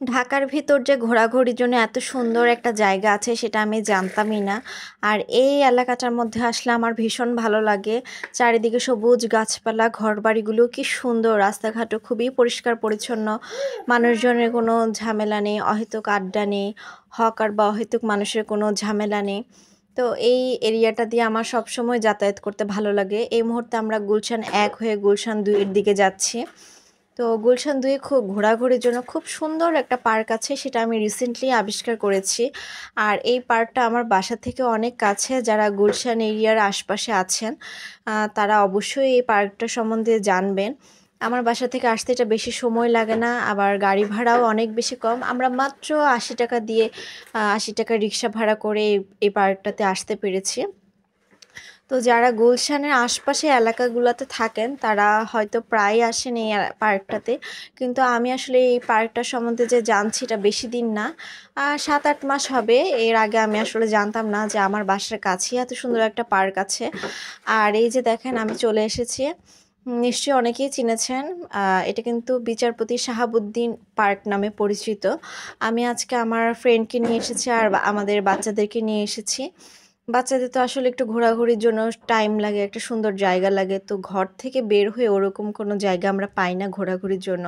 ঢাকার ভিতর যে ঘোরাঘুরির জন্য এত সুন্দর একটা জায়গা আছে সেটা আমি জানতামই না। আর এই এলাকাটার মধ্যে আসলে আমার ভীষণ ভালো লাগে। চারিদিকে সবুজ গাছপালা, ঘরবাড়িগুলো কি সুন্দর, রাস্তাঘাটও খুবই পরিষ্কার পরিচ্ছন্ন। মানুষজনের কোনো ঝামেলা নেই, অহেতুক আড্ডা নেই, হকার বা অহেতুক মানুষের কোনো ঝামেলা নেই। তো এই এরিয়াটা দিয়ে আমার সবসময় যাতায়াত করতে ভালো লাগে। এই মুহূর্তে আমরা গুলশান ১ হয়ে গুলশান ২ এর দিকে যাচ্ছি। তো গুলশান ২ এ খুব ঘোরাঘুরির জন্য খুব সুন্দর একটা পার্ক আছে, সেটা আমি রিসেন্টলি আবিষ্কার করেছি। আর এই পার্কটা আমার বাসা থেকে অনেক কাছে। যারা গুলশান এরিয়ার আশপাশে আছেন তারা অবশ্যই এই পার্কটা সম্বন্ধে জানবেন। আমার বাসা থেকে আসতে এটা বেশি সময় লাগে না, আবার গাড়ি ভাড়াও অনেক বেশি কম। আমরা মাত্র ৮০ টাকা দিয়ে ৮০ টাকা রিক্সা ভাড়া করে এই পার্কটাতে আসতে পেরেছি। তো যারা গুলশানের আশপাশে এলাকাগুলোতে থাকেন তারা হয়তো প্রায় আসেন এই পার্কটাতে। কিন্তু আমি আসলে এই পার্কটা সম্বন্ধে যে জানছি এটা বেশি দিন না, ৭-৮ মাস হবে। এর আগে আমি আসলে জানতাম না যে আমার বাসার কাছেই এত সুন্দর একটা পার্ক আছে। আর এই যে দেখেন আমি চলে এসেছি। নিশ্চয়ই অনেকেই চিনেছেন। এটা কিন্তু বিচারপতি শাহাবুদ্দিন পার্ক নামে পরিচিত। আমি আজকে আমার ফ্রেন্ডকে নিয়ে এসেছি আর আমাদের বাচ্চাদেরকে নিয়ে এসেছি। বাচ্চাদের তো আসলে একটু ঘোরাঘুরির জন্য টাইম লাগে, একটা সুন্দর জায়গা লাগে। তো ঘর থেকে বের হয়ে ওরকম কোনো জায়গা আমরা পাই না ঘোরাঘুরির জন্য।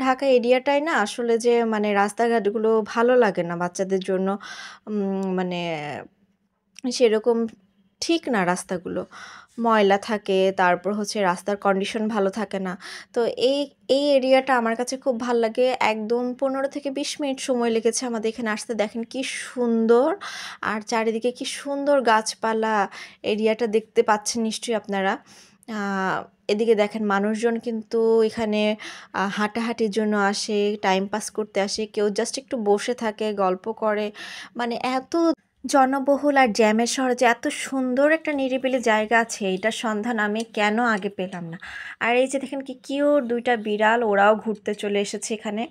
ঢাকা এরিয়াটায় না আসলে যে মানে রাস্তাঘাটগুলো ভালো লাগে না বাচ্চাদের জন্য। মানে সেরকম ঠিক না রাস্তাগুলো। ময়লা থাকে, তারপর হচ্ছে রাস্তার কন্ডিশন ভালো থাকে না। তো এই এই এরিয়াটা আমার কাছে খুব ভাল লাগে। একদম ১৫ থেকে ২০ মিনিট সময় লেগেছে আমাদের এখানে আসতে। দেখেন কি সুন্দর! আর চারিদিকে কি সুন্দর গাছপালা। এরিয়াটা দেখতে পাচ্ছেন নিশ্চয়ই আপনারা। আ এদিকে দেখেন মানুষজন কিন্তু এখানে হাঁটাহাঁটির জন্য আসে, টাইম পাস করতে আসে। কেউ জাস্ট একটু বসে থাকে, গল্প করে। মানে এত জনবহুল আর জ্যামের শহরে যে এত সুন্দর একটা নিরিবিলি জায়গা আছে, এটার সন্ধান আমি কেন আগে পেলাম না। আর এই যে দেখেন কি কিউট ২ টা বিড়াল, ওরাও ঘুরতে চলে এসেছে এখানে।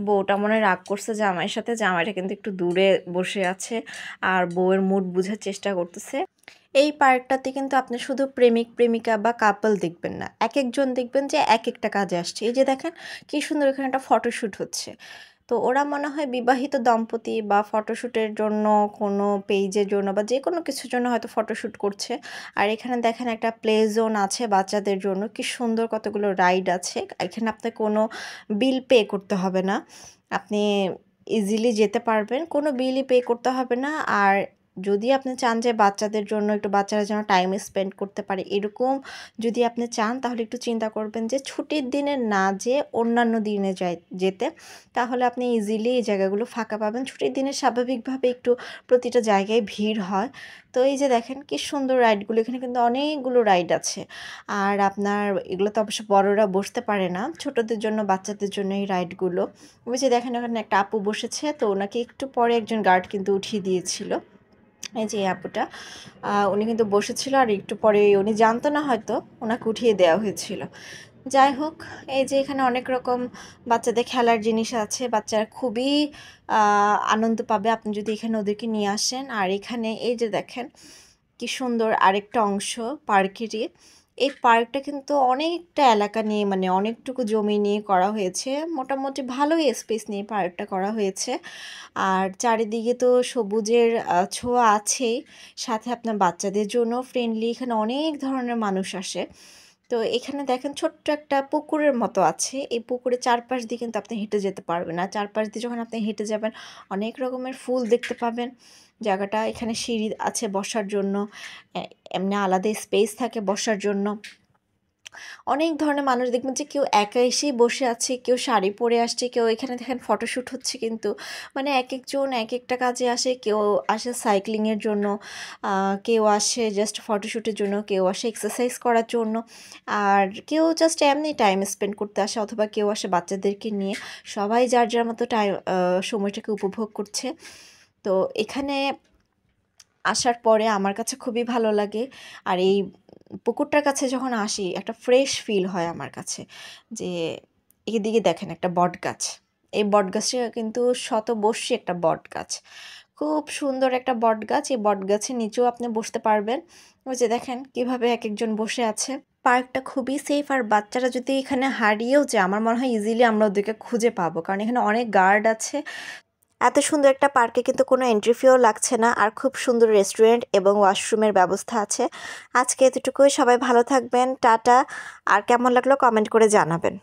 বউটা মনে হয় রাগ করছে জামাইয়ের সাথে, জামাইটা কিন্তু একটু দূরে বসে আছে আর বউয়ের মুড বুঝার চেষ্টা করতেছে। এই পার্কটাতে কিন্তু আপনি শুধু প্রেমিক প্রেমিকা বা কাপল দেখবেন না, একেকজন দেখবেন যে একেকটা কাজে আসছে। এই যে দেখেন কি সুন্দর এখানে একটা ফটোশ্যুট হচ্ছে। তো ওরা মনে হয় বিবাহিত দম্পতি বা ফটোশ্যুটের জন্য কোনো পেজের জন্য বা যেকোনো কিছুর জন্য হয়তো ফটোশ্যুট করছে। আর এখানে দেখেন একটা প্লে জোন আছে বাচ্চাদের জন্য। কি সুন্দর কতগুলো রাইড আছে। এখানে আপনাকে কোনো বিল পে করতে হবে না। আপনি ইজিলি যেতে পারবেন। কোনো বিলই পে করতে হবে না। আর যদি আপনি চান যে বাচ্চাদের জন্য একটু বাচ্চারা যেন টাইম স্পেন্ড করতে পারে এরকম যদি আপনি চান, তাহলে একটু চিন্তা করবেন যে ছুটির দিনে না যেয়ে অন্যান্য দিনে যেতে। তাহলে আপনি ইজিলি এই জায়গাগুলো ফাঁকা পাবেন। ছুটির দিনে স্বাভাবিকভাবে একটু প্রতিটা জায়গায় ভিড় হয়। তো এই যে দেখেন কি সুন্দর রাইডগুলো, এখানে কিন্তু অনেকগুলো রাইড আছে। আর আপনার এগুলোতে অবশ্য বড়রা বসতে পারে না। ছোটদের জন্য, বাচ্চাদের জন্য এই রাইডগুলো। ওই যে দেখেন ওখানে একটা আপু বসেছে, তো ওনাকে একটু পরে একজন গার্ড কিন্তু উঠিয়ে দিয়েছিল। এই যে এই আপুটা, উনি কিন্তু বসেছিল আর একটু পরে উনি জানতো না হয়তো ওনাকে উঠিয়ে দেওয়া হয়েছিল। যাই হোক, এই যে এখানে অনেক রকম বাচ্চাদের খেলার জিনিস আছে। বাচ্চারা খুবই আনন্দ পাবে আপনি যদি এখানে ওদেরকে নিয়ে আসেন। আর এখানে এই যে দেখেন কি সুন্দর আরেকটা অংশ পার্কেরই। এই পার্কটা কিন্তু অনেকটা এলাকা নিয়ে মানে অনেকটুকু জমি নিয়ে করা হয়েছে। মোটামুটি ভালোই স্পেস নিয়ে পার্কটা করা হয়েছে। আর চারিদিকে তো সবুজের ছোঁয়া আছেই। সাথে আপনার বাচ্চাদের জন্য ফ্রেন্ডলি, এখানে অনেক ধরনের মানুষ আসে। তো এখানে দেখেন ছোট্ট একটা পুকুরের মতো আছে। এই পুকুরের চারপাশ দিয়ে কিন্তু আপনি হেঁটে যেতে পারবেন। আর চারপাশ দিয়ে যখন আপনি হেঁটে যাবেন অনেক রকমের ফুল দেখতে পাবেন। জায়গাটা এখানে সিঁড়ি আছে বসার জন্য। এ এমনি আলাদা স্পেস থাকে বসার জন্য। অনেক ধরনের মানুষ দেখবেন যে কেউ একা এসেই বসে আছে, কেউ শাড়ি পরে আসছে, কেউ এখানে দেখেন ফটোশ্যুট হচ্ছে কিন্তু। মানে একেকজন একেকটা কাজে আসে। কেউ আসে সাইক্লিংয়ের জন্য, কেউ আসে জাস্ট ফটোশ্যুটের জন্য, কেউ আসে এক্সারসাইজ করার জন্য, আর কেউ জাস্ট এমনি টাইম স্পেন্ড করতে আসে, অথবা কেউ আসে বাচ্চাদেরকে নিয়ে। সবাই যার যার মতো সময়টাকে উপভোগ করছে। তো এখানে আসার পরে আমার কাছে খুবই ভালো লাগে। আর এই পুকুরটার কাছে যখন আসি একটা ফ্রেশ ফিল হয় আমার কাছে। যে এদিকে দেখেন একটা বটগাছ। এই বটগাছটা কিন্তু শতবর্ষী একটা বটগাছ। খুব সুন্দর একটা বটগাছ। এই বটগাছের নিচেও আপনি বসতে পারবেন। ওই যে দেখেন কিভাবে একেকজন বসে আছে। পার্কটা খুবই সেফ, আর বাচ্চারা যদি এখানে হারিয়েও যায় আমার মনে হয় ইজিলি আমরা ওদেরকে খুঁজে পাবো, কারণ এখানে অনেক গার্ড আছে। এত সুন্দর একটা পার্কে কিন্তু কোনো এন্ট্রি ফিও লাগছে না, আর খুব সুন্দর রেস্টুরেন্ট এবং ওয়াশরুমের ব্যবস্থা আছে। আজকে এতটুকুই, সবাই ভালো থাকবেন, টাটা। আর কেমন লাগলো কমেন্ট করে জানাবেন।